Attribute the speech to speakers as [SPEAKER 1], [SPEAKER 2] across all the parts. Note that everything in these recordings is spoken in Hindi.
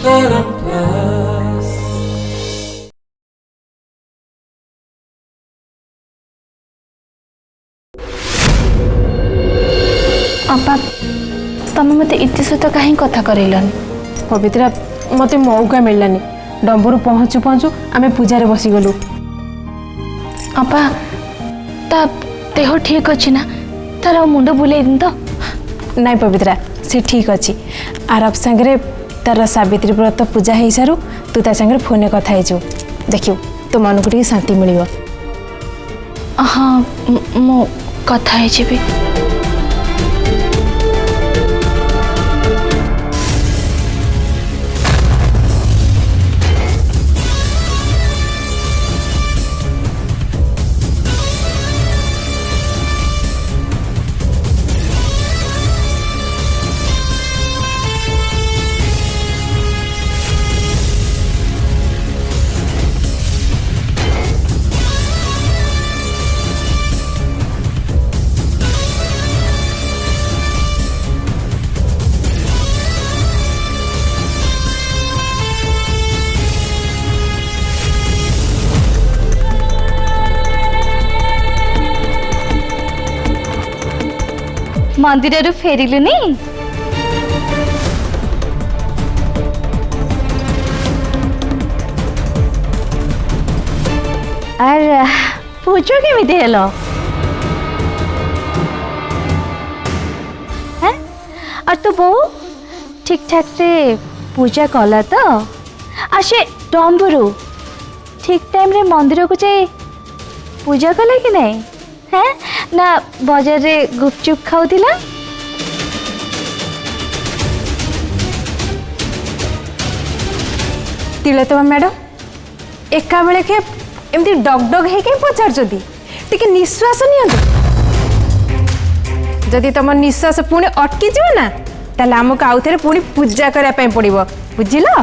[SPEAKER 1] अपा तुम मत इति सहित कहीं कथा करैलन
[SPEAKER 2] पवित्रा मते मौका मिललानी डंबरू पहुँचु पहुँचु आमे पूजा बसी गलु।
[SPEAKER 1] अपा ता देह ठीक अच्छी ना तार मुंड बुले दिन तो
[SPEAKER 2] नाई पवित्रा से ठीक अच्छी आरब सांगे तार सावित्री व्रत पूजा हो सारू तू ता सांगे फोन कथा हो देखियो तो मन को शांति मिल।
[SPEAKER 1] हाँ मो कथा है मंदिर फेरिलु नहीं और पूजा केमिति हेलो हैं और तो बो ठीक ठाक से पूजा कला तो आसे डम्बरू ठीक टाइम रे मंदिर को जाए पूजा कला कि नहीं है ना बाजार रे गुपचुप खाउथिला
[SPEAKER 2] तिलोत्तमा मैडम एका बेले के एमती डग डग हे के पचारजदी टिके निश्वास नियंतु जदि तुम निश्वास पुणी अटकी जीव ना ताले हमको आउ थे पुणी पूजा करिया पय पड़िबो बुझिलो।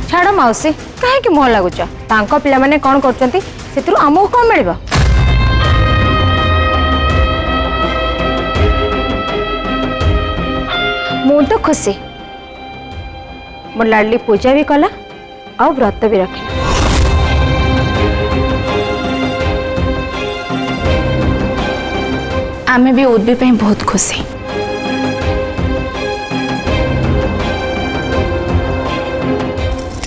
[SPEAKER 2] छाड़ मौसी कहीं मोह लगुच पिला माने कौन करछंती सेतिरु हमको कौन मिलबो मु तो खुशी मोर लाडली पूजा भी कला और व्रत भी रखे
[SPEAKER 1] आमे भी उद्भी पे बहुत खुशी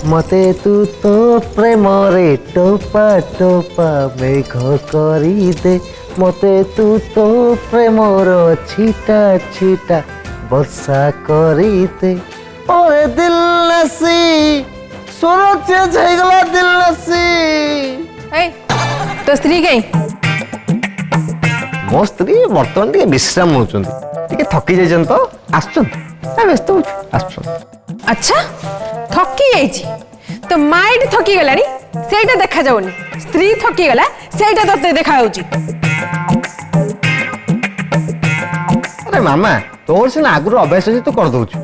[SPEAKER 3] मते तू तो प्रेम रे टोपा टोपा मेघ करी दे मते तू तो प्रेम रो छीटा छीटा वर्षा करी दे ओए दिल नसी सोनो चेंज हो गला दिल नसी
[SPEAKER 2] ए तो स्त्री गई
[SPEAKER 3] मो स्त्री वर्तमान टिके विश्राम होचंती टिके थकी जाइछन तो आछन आ व्यस्त हो आछन।
[SPEAKER 2] अच्छा थकी जाइछि तो माइंड थकी गलानी सेटा देखा जाउनी स्त्री थकी गला सेटा तते देखा जाउची।
[SPEAKER 3] अरे मामा तोर सिना आगुर अभ्यास अछि तो कर दउछु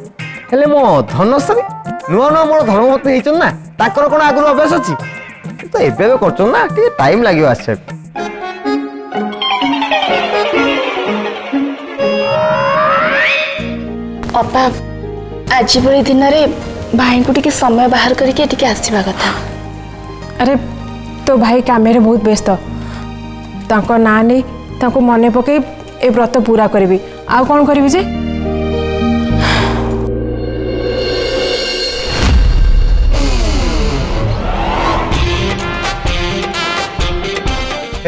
[SPEAKER 3] हेले मो धनश्री नुआ नुआ मोर धर्मपत्नी हेचन ना ताकर कोन आगुर अभ्यास अछि तो एबे करछन ना टी टाइम लागियो आछे।
[SPEAKER 1] अपा आज भरी दिन रे भाई को टिके समय बाहर करके टिके आसीबा कथा।
[SPEAKER 2] अरे तो भाई कामे रे बहुत व्यस्त ताको ना नहीं ताको मने पके ए व्रत पूरा करबी आ कोन करबी जे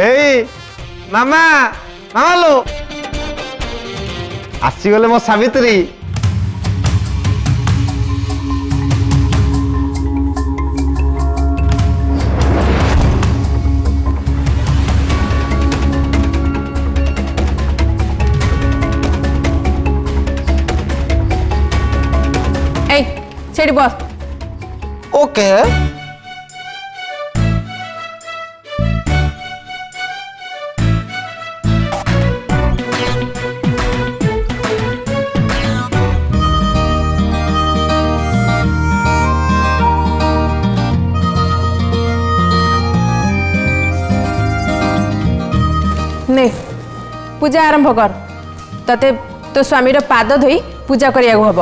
[SPEAKER 3] ए मामा मामा लो आसी गले मो सावित्री
[SPEAKER 2] सेठी बस
[SPEAKER 3] ओके
[SPEAKER 2] ने पूजा आरंभ कर तते तो स्वामीर पाद धोई पूजा करिया हब।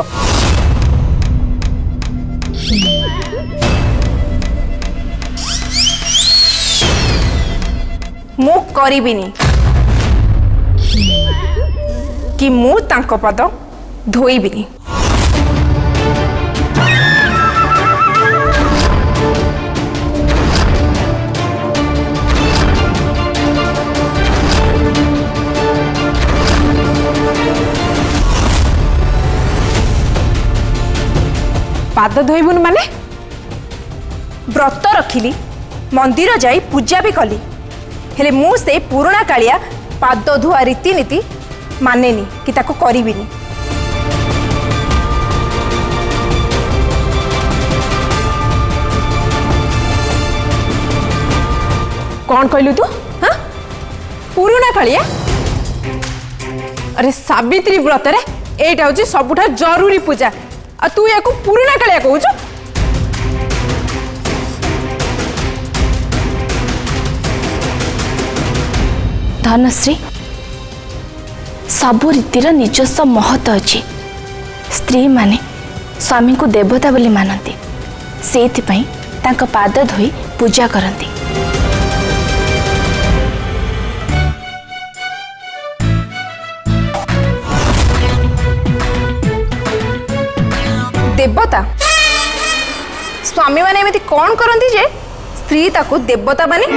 [SPEAKER 2] मु करिबिनी कि मु तांको पाद धोइबिनी। पाद धोइबुन माने व्रत रखिली मंदिर जाई पूजा भी कली हेले मु से पुराणा कालिया पाद धुआ रीतिनीति मानेनी कि ताको करिबिनी। कौन कहलु तू? हाँ पुराणा कालिया? अरे सावित्री व्रत रे एटा होची सबुठा जरूरी पूजा आ तू याको पुराणा कालिया कहूछु?
[SPEAKER 4] धनश्री सबु रीतिर निजस्व महत्व अच्छी। स्त्री माने स्वामी को देवता बोली मानती सेथिपई तांको पाद धोई पूजा करती।
[SPEAKER 2] देवता स्वामी माने एमती कौन करती जे स्त्री ताको देवता माने?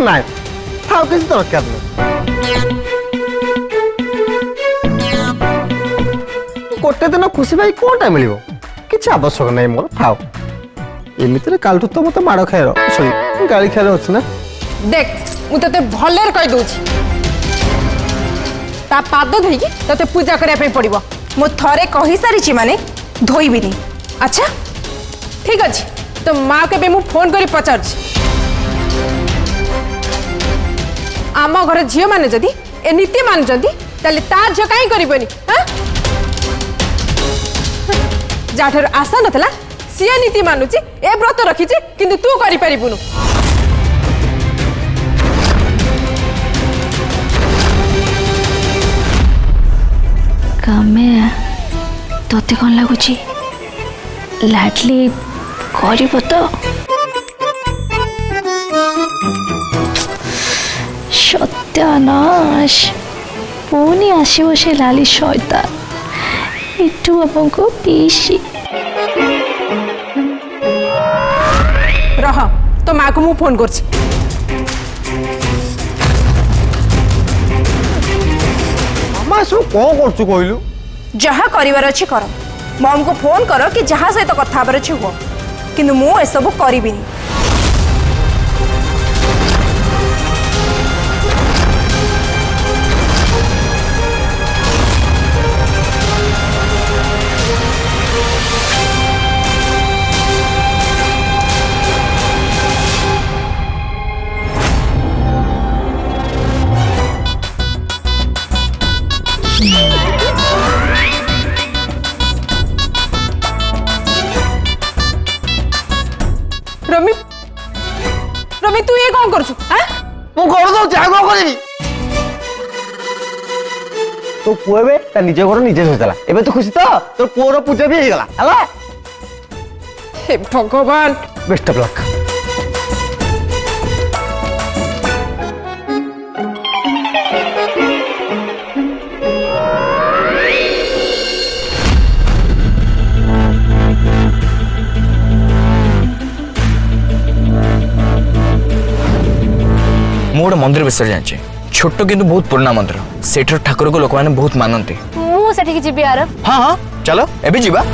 [SPEAKER 3] ନାଇଁ ଆଉ କିଛି ଦରକାର ନାହିଁ। ଗୋଟେ ଦିନ ଖୁସି ଭାଇ କଣଟା ମିଳିବ କିଛି ଆବଶ୍ୟକ ନାହିଁ ମୋର ଥାଉ। ଏମିତିରେ କାଲଠୁ ତ ମତେ ମାଡ଼ ଖାଇର ସରି ଗାଳି ଖାଇର ଅଛି ନା।
[SPEAKER 2] देख मु तते भलर कहि दोछि ता पाद धोइकी तते पूजा करिया पे पड़िबो। मु थरे कहि सारिछि माने धोइबिनी। अच्छा ठीक अछि तो माँ के बे मु फोन करी पचारछि आम घर झील माने जदि ए नीति मानुचंती ताले ता झ काई करबनी। हां जाठर आशा नथला सिया नीति मानुची ए व्रत रखिछि किंतु तू करि परिबुनु।
[SPEAKER 4] कमे तोते कौन लगुच लाडली कर तो सत्यानाश पुणी आसो से लाली शैतान इटू बाबू को पीसी
[SPEAKER 2] रह तो माँ को मु फोन कर
[SPEAKER 3] सब कौन कर कहलु
[SPEAKER 2] जहा करिवार अछि कर मम को फोन कर कि जहा सहित कथा हबार अछि हो किंतु मु ए सब करिबिनी। रमी रमी तू ये कौन करछु? हां
[SPEAKER 3] मु कर दो जा को करबी तो पुएबे ता निजे घर निजे होतला एबे तो खुशी तो तोर पुओर पूजा भी हेगला हला।
[SPEAKER 2] हे भगवान
[SPEAKER 3] बेस्ट ऑफ लक।
[SPEAKER 5] मु गोटे मंदिर विषय जानी छोट किंतु बहुत पुराना मंदिर सेठर ठाकुर को लोक मैंने बहुत मानती।
[SPEAKER 4] मु सेठी जीबी आरब।
[SPEAKER 5] हाँ हाँ चलो एबे जीवा।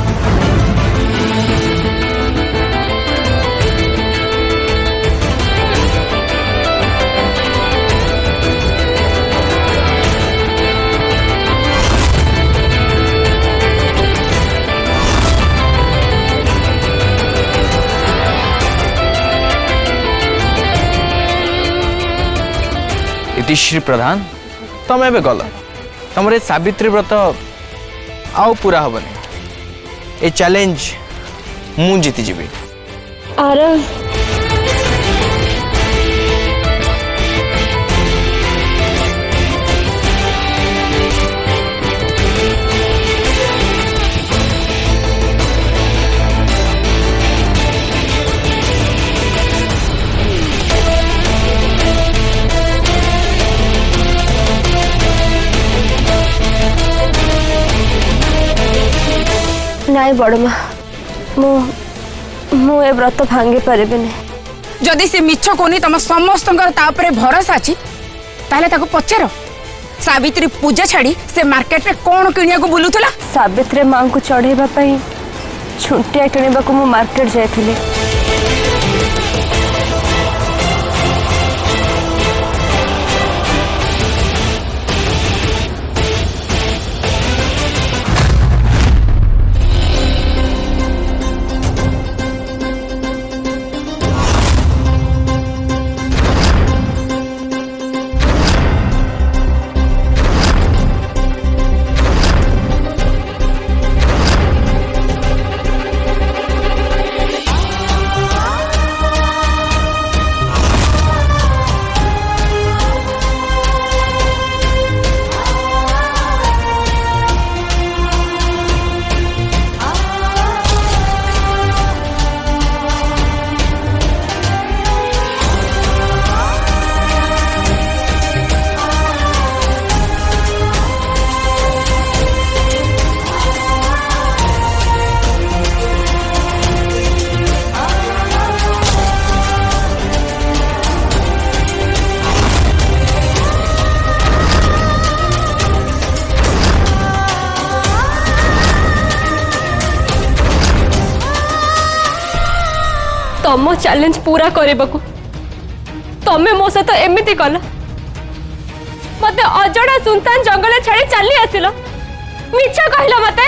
[SPEAKER 5] इतिश्री प्रधान तुम एवं गल तुम सावित्री व्रत आउ पूरा हेनी ए चैलेंज मु जीती जीवी
[SPEAKER 6] आरव नाई बड़ माँ मु ए व्रत भांगी पारिबिनी
[SPEAKER 2] जदि से मिछ कोनी तम समस्त भरोसा अच्छी ताहले ताको पचार सावित्री पूजा छाड़ी से मार्केट रे कौन किनिया को बुलुथला।
[SPEAKER 6] सावित्री माँ को चढ़ेबा पई छुंटिया किणवा को मु मार्केट जाइथिली। तम चैलेंज पूरा करने को तमे मो सहित एमती कल मत अजड़ा सुनसान जंगल छाड़ी चली आसिल मिछ कहला मते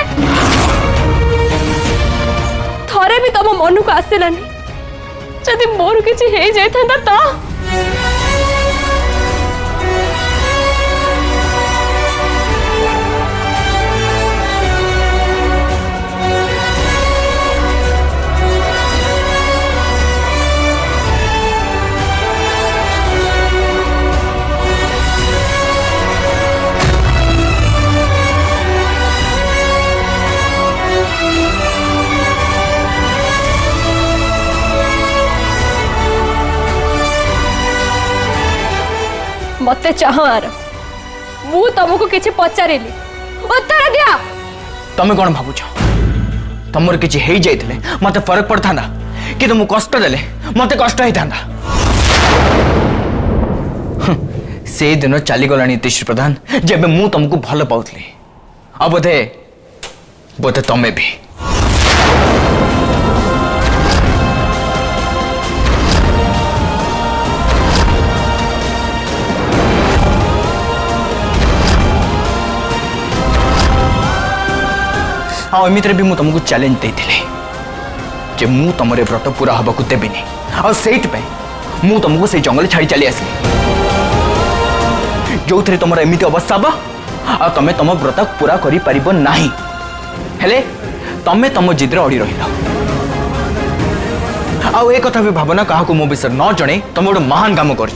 [SPEAKER 6] थरे भी तम मन को आसिलानी जदि मोर किछि हे जाइथांदा तो मते चाह आर मु तुमको किछि पचारिली उत्तर दिया।
[SPEAKER 5] तमे कौन भावुच तुमर किछि हेई जाइथिले मते फरक पड़थांदा कि तुम कष्ट देले मते कष्ट हेइथांदा। से दिन चली गलानी इतिश्री प्रधान जेबे मु तुमको भल पाउथली अब बोधे बोधे तमे भी हाँ एमित भी मुझे तुमको चैलेंज देती जे मु तुम व्रत पूरा हवा को देविनी आउ तुमको से जंगल छाड़ी चली आसली जो थे तुम एमती अवस्था हम आ तमें तुम व्रत पूरा करि परिबो नाही हेले तमें तुम जिद्रे अड़ी रहिल आउ ए कथा भी भावना क्या मो विषय न जणे तुम गोटे महान काम कर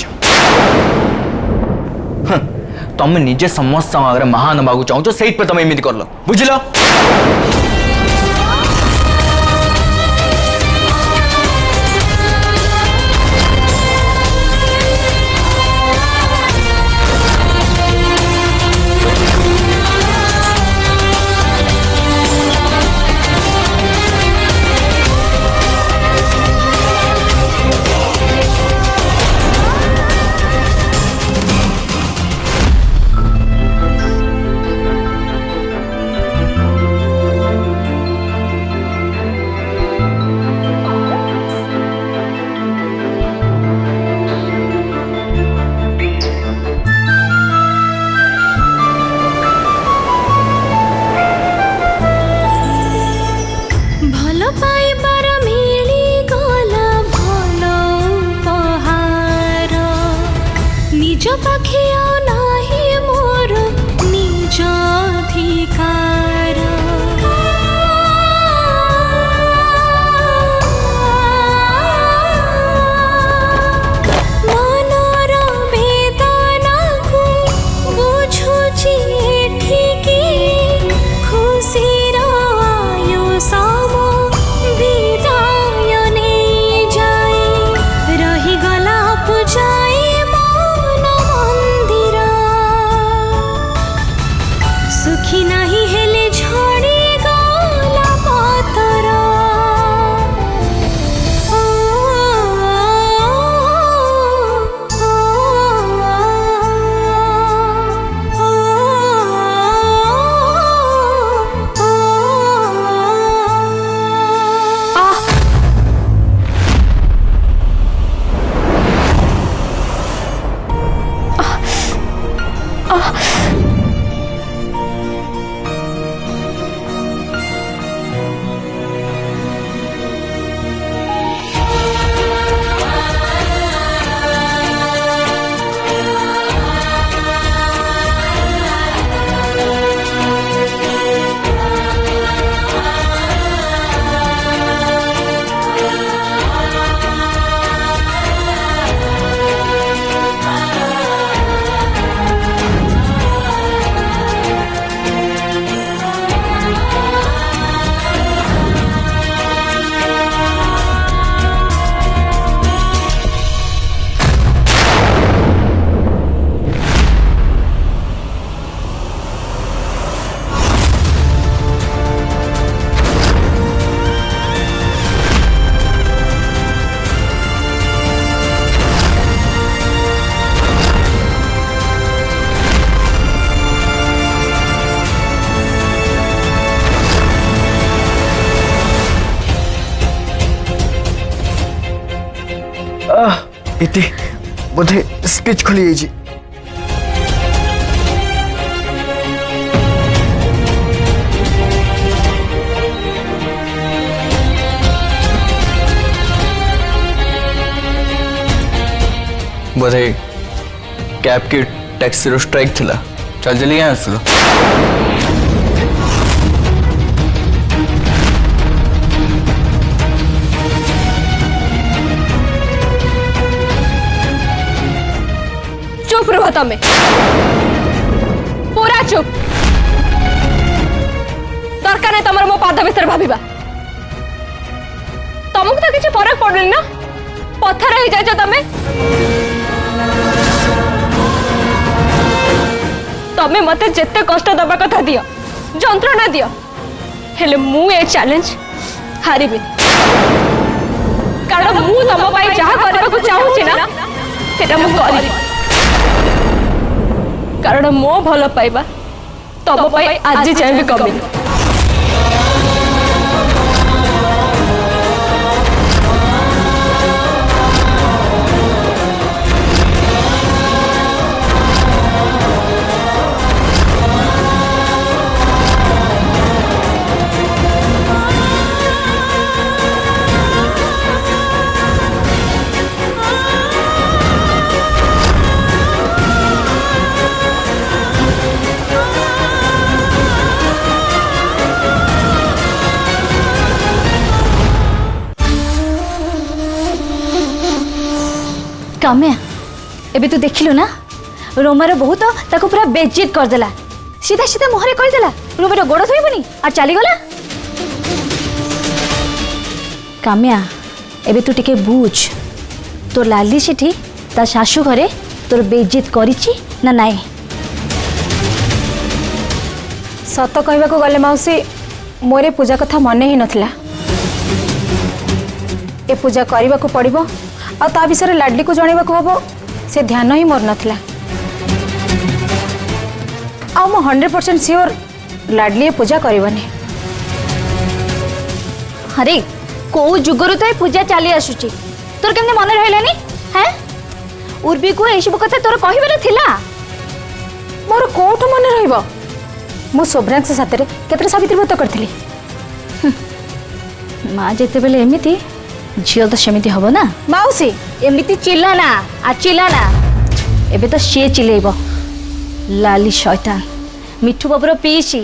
[SPEAKER 5] तुम निजे समस्त आगे महान हवा चाहो से तुम एमती कर बुझल। इति बोधे स्केच खोली जाइए। बोधे कैब की टैक्सी रो स्ट्राइक थिला। चल जल्दी यहाँ आसलो।
[SPEAKER 6] चुप रहो तमें, पूरा चुप। दरकार नहीं तमर मो पाद विषय भाविबा। तुमको तो किसी फरक पड़नी ना, पत्थर हो जाए तमें। तमें मते जिते कष्ट दबा कथा दियो, जंत्रणा दियो, हेले मु ए चैलेंज हारिबी। कारण मु तम पाई जहा करबा को चाहूची ना, सेटा मु करिबी। कारण मो भल पाइबा तम पाई आज जाए भी कमी।
[SPEAKER 1] काम्या एबे तू देखिलु ना, रोमार बहु तो ताको पूरा बेइज्जत कर देला। सीधा सीधा मुहरे कर देला रोमार गोड़ धोइबनी आ चली गला। काम्या एबे तू टिके बुझ, तो लाली सेठी ता सासू घरे तोर बेइज्जत करिछि ना नाई।
[SPEAKER 2] सत कहबाको गले मौसी, मोरे पूजा कथा मन ही नथिला। ए पूजा करने को पड़ो आ ता विषय लाडली को जनवा को हम से ध्यान ही मोर नाला। आ 100% श्योर लाडली ए पूजा करवानी।
[SPEAKER 1] अरे को जुगरु तो पूजा चली आसुची, तोर केमने मन रहलानी हैं? उर्वी को ए सब कथा तोर कहबार थिला।
[SPEAKER 2] मोर कोठ मन रहइबो? मु शोभ्रांश साथरे केतरे सावित्री व्रत करथिली।
[SPEAKER 1] माँ जेते बेले एमिति झियो तो सेमिति हबो ना।
[SPEAKER 2] माउसी
[SPEAKER 1] एमिति चिल्लाना आ चिल्लाना, एबे तो सी चिल्लेइबो। लाली शैतान मिठू बाबूर पीसी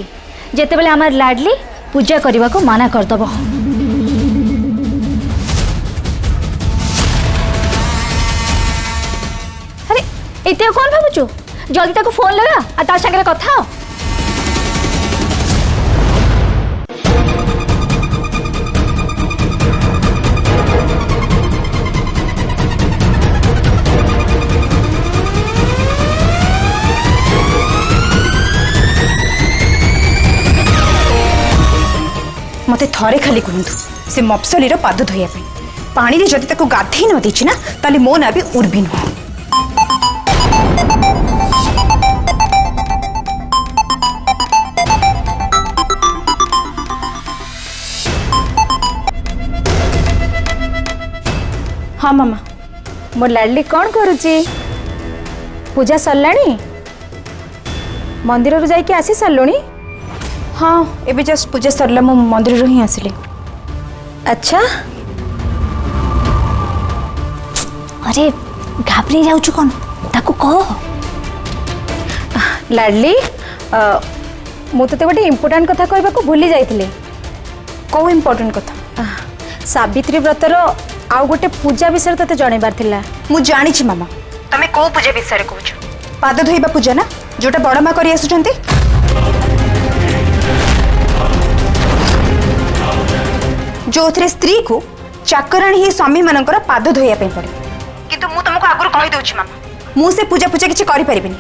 [SPEAKER 1] जेते बेले हमार लाडली पूजा करने को माना करदब। अरे एते कौन भावुचु? जल्दी ताको फोन लगा आ तार संगे कथा हो।
[SPEAKER 2] मते थरे खाली कहतु से मफसली पाद धोया पानी रे जदि ताको गाधे न देछि ना ताले मो ना भी उर्वी नुह। हाँ मामा, मोर लाडली कौन करुची? पूजा सरलाणी? मंदिर जाइए आसी सारे?
[SPEAKER 4] हाँ एबे जस्ट पूजा सरला मो मंदिर ही आसिली।
[SPEAKER 2] अच्छा
[SPEAKER 1] अरे घाबरी जाऊछु कौन ताको कह।
[SPEAKER 2] लाडली मुझे गोटे इम्पोर्टाट कथा कहवाक भूली जाइए।
[SPEAKER 4] कौ इम्पोर्टेंट कथा?
[SPEAKER 2] सावित्री व्रतर आउ गोटे पूजा विषय तते जनइबार थिला।
[SPEAKER 4] मु जानी मामा तमे कौ पूजा विषय कहूछ?
[SPEAKER 2] पाद धोइबा पूजा ना जोटा बड़ माँ करी आसुचंती। जो थे स्त्री को चाकराणी ही स्वामी मानकर पाद धोइया पड़े।
[SPEAKER 4] किंतु मु तुमको आगुर कहि दउछि मामा
[SPEAKER 2] मु से पूजा पूजा किछि करि परिबिनी।